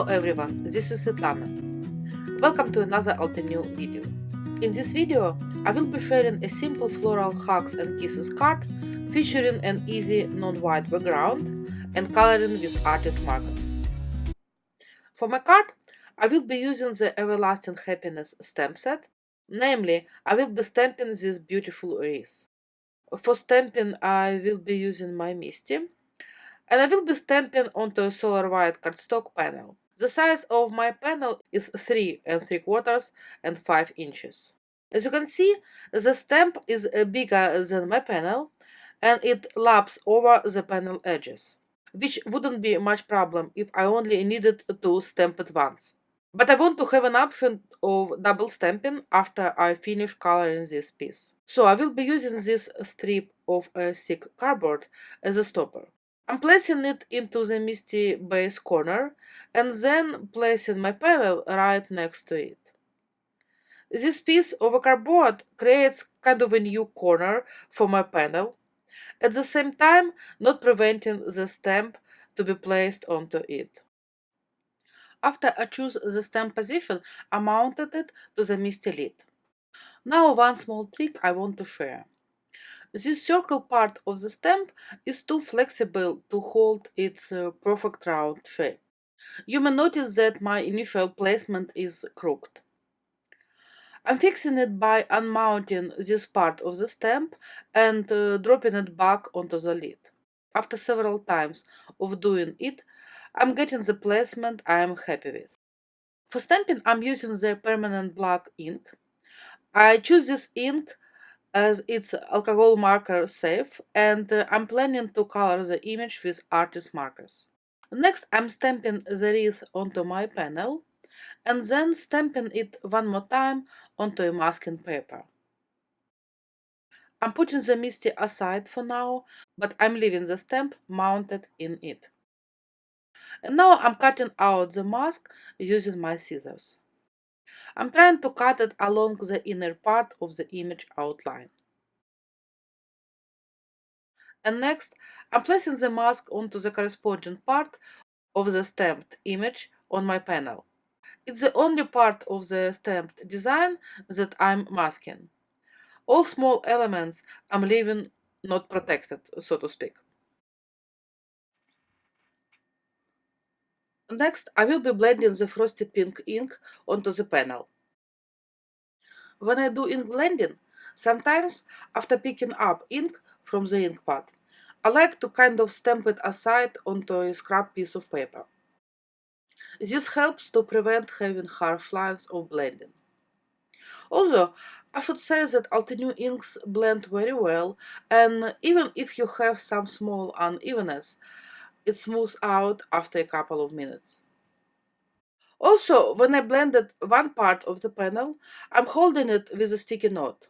Hello everyone, this is Svetlana. Welcome to another Alteneu video. In this video, I will be sharing a simple floral hugs and kisses card featuring an easy non-white background and coloring with artist markers. For my card, I will be using the Everlasting Happiness stamp set, namely, I will be stamping this beautiful wreath. For stamping, I will be using my Misty, and I will be stamping onto a solar white cardstock panel. The size of my panel is 3 3/4 and 5 inches. As you can see, the stamp is bigger than my panel and it laps over the panel edges, which wouldn't be much problem if I only needed to stamp it once. But I want to have an option of double stamping after I finish coloring this piece. So I will be using this strip of thick cardboard as a stopper. I'm placing it into the Misty base corner and then placing my panel right next to it. This piece of cardboard creates kind of a new corner for my panel, at the same time not preventing the stamp to be placed onto it. After I choose the stamp position, I mounted it to the Misty lid. Now one small trick I want to share. This circle part of the stamp is too flexible to hold its perfect round shape. You may notice that my initial placement is crooked. I'm fixing it by unmounting this part of the stamp and dropping it back onto the lid. After several times of doing it, I'm getting the placement I am happy with. For stamping, I'm using the permanent black ink. I choose this ink as it's alcohol marker safe, and I'm planning to color the image with artist markers. Next, I'm stamping the wreath onto my panel and then stamping it one more time onto a masking paper. I'm putting the Misty aside for now, but I'm leaving the stamp mounted in it. And now I'm cutting out the mask using my scissors. I'm trying to cut it along the inner part of the image outline. And next, I'm placing the mask onto the corresponding part of the stamped image on my panel. It's the only part of the stamped design that I'm masking. All small elements I'm leaving not protected, so to speak. Next, I will be blending the frosty pink ink onto the panel. When I do ink blending, sometimes after picking up ink from the ink pad, I like to kind of stamp it aside onto a scrap piece of paper. This helps to prevent having harsh lines of blending. Also, I should say that Altenew inks blend very well, and even if you have some small unevenness, it smooths out after a couple of minutes. Also, when I blended one part of the panel, I'm holding it with a sticky note,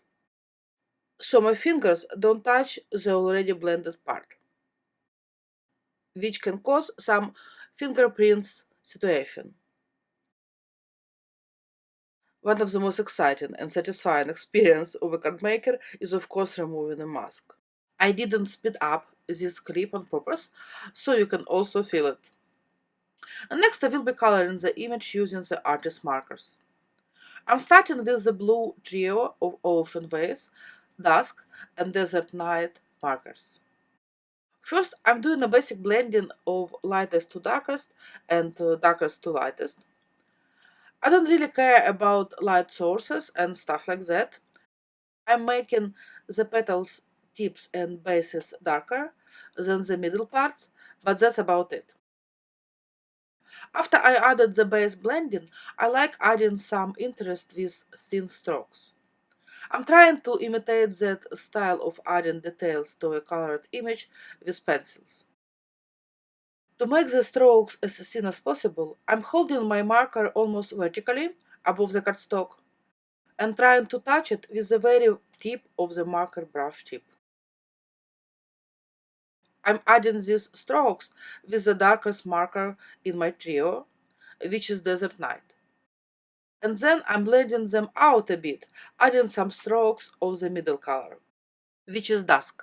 so my fingers don't touch the already blended part, which can cause some fingerprints situation. One of the most exciting and satisfying experience of a card maker is of course removing a mask. I didn't speed up this clip on purpose, so you can also feel it. And next I will be coloring the image using the artist markers. I'm starting with the blue trio of Ocean Waves, Dusk, and Desert Night markers. First, I'm doing a basic blending of lightest to darkest and darkest to lightest. I don't really care about light sources and stuff like that. I'm making the petals, tips, and bases darker than the middle parts, but that's about it. After I added the base blending, I like adding some interest with thin strokes. I'm trying to imitate that style of adding details to a colored image with pencils. To make the strokes as thin as possible, I'm holding my marker almost vertically above the cardstock and trying to touch it with the very tip of the marker brush tip. I'm adding these strokes with the darkest marker in my trio, which is Desert Night. And then I'm blending them out a bit, adding some strokes of the middle color, which is Dusk.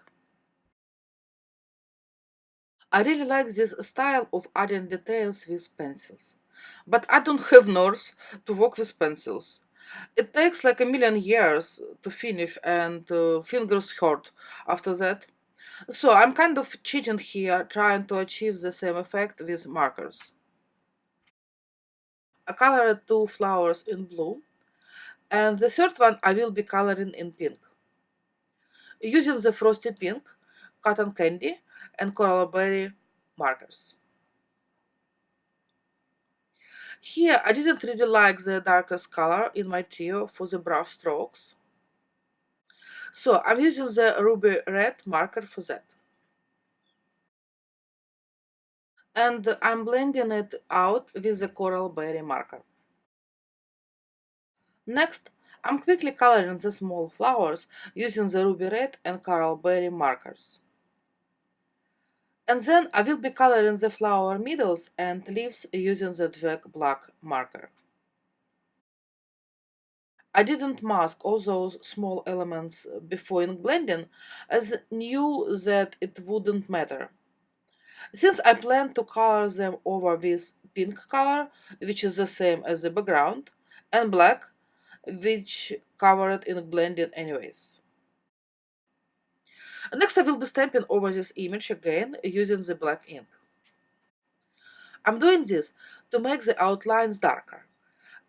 I really like this style of adding details with pencils. But I don't have nerves to work with pencils. It takes like a million years to finish, and fingers hurt after that. So I'm kind of cheating here, trying to achieve the same effect with markers. I colored two flowers in blue, and the third one I will be coloring in pink. Using the frosty pink, cotton candy, and coral berry markers. Here I didn't really like the darkest color in my trio for the brush strokes, so I'm using the ruby red marker for that. And I'm blending it out with the coral berry marker. Next, I'm quickly coloring the small flowers using the ruby red and coral berry markers. And then I will be coloring the flower middles and leaves using the drag black marker. I didn't mask all those small elements before ink blending, as knew that it wouldn't matter. Since I plan to color them over with pink color, which is the same as the background, and black, which covered ink blending anyways. Next I will be stamping over this image again using the black ink. I'm doing this to make the outlines darker,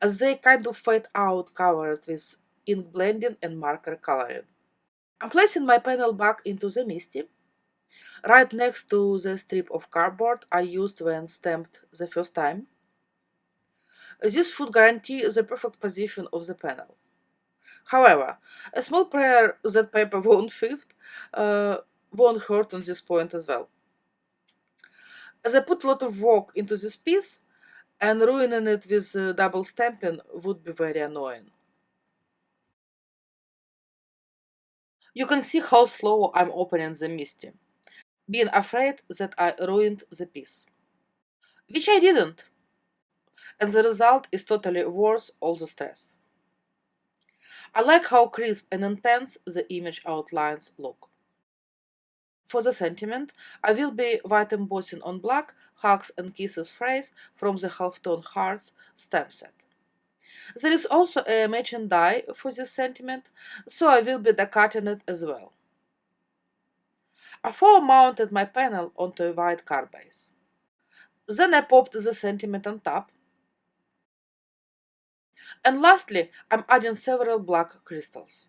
as they kind of fade out covered with ink blending and marker coloring. I'm placing my panel back into the MISTI, right next to the strip of cardboard I used when stamped the first time. This should guarantee the perfect position of the panel. However, a small prayer that paper won't shift won't hurt on this point as well. As I put a lot of work into this piece, and ruining it with double stamping would be very annoying. You can see how slow I'm opening the MISTI, being afraid that I ruined the piece. Which I didn't, and the result is totally worth all the stress. I like how crisp and intense the image outlines look. For the sentiment, I will be white embossing on black Hugs and Kisses phrase from the Halftone Hearts stamp set. There is also a matching die for this sentiment, so I will be die-cutting it as well. I mounted my panel onto a white card base. Then I popped the sentiment on top. And lastly, I'm adding several black crystals.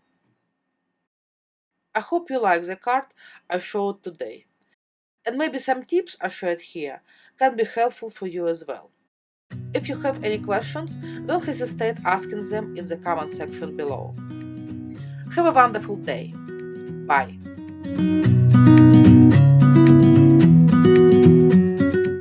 I hope you like the card I showed today, and maybe some tips I shared here can be helpful for you as well. If you have any questions, don't hesitate asking them in the comment section below. Have a wonderful day. Bye.